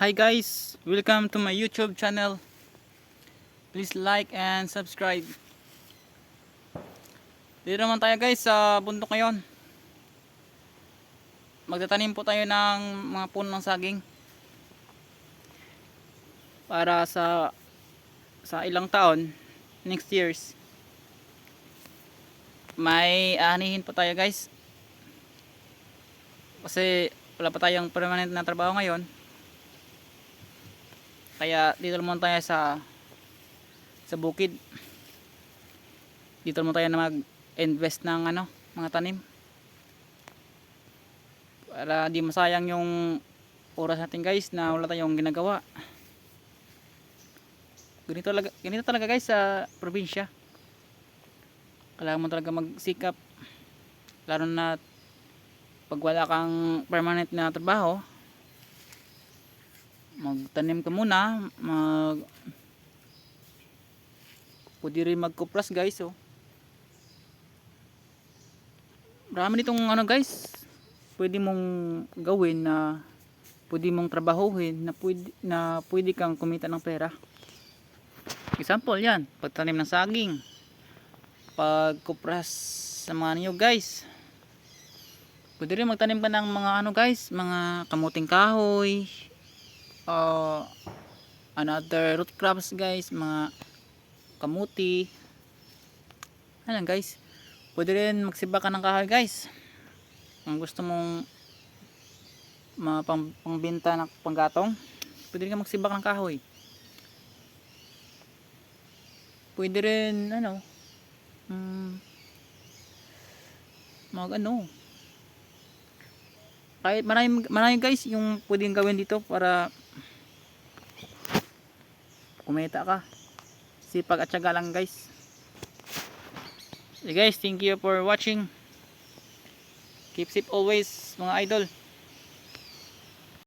Hi guys, welcome to my YouTube channel. Please like and subscribe. Dito naman tayo guys sa bundok ngayon. Magtatanim po tayo ng mga puno ng saging. Para sa ilang taon, next years, may aanihin po tayo guys. Kasi wala pa tayong permanent na trabaho ngayon. Kaya dito naman tayo sa bukid. Dito naman tayo na mag-invest ng mga tanim. Para di masayang yung oras natin guys na wala tayong ginagawa. Ganito talaga guys sa probinsya. Kailangan mo talaga magsikap. Lalo na pag wala kang permanent na trabaho, magtanim ka muna, pwede rin magkupras guys. Marami nitong guys, pwede mong gawin na pwede mong trabahuhin na pwede kang kumita ng pera. Example yan, pagtanim ng saging, pagkupras sa mga niyog guys. Pwede rin magtanim ka ng mga guys, mga kamuting kahoy, another root crops guys, mga kamuti. Ayan guys, pwede rin magsiba ka ng kahoy guys. Kung gusto mong pangbenta ng panggatong, pwede rin magsibak ng kahoy. Pwede rin kahit marami guys yung pwedeng gawin dito para kumita ka. Sipag at syaga lang guys. Okay guys, thank you for watching. Keep safe always mga idol.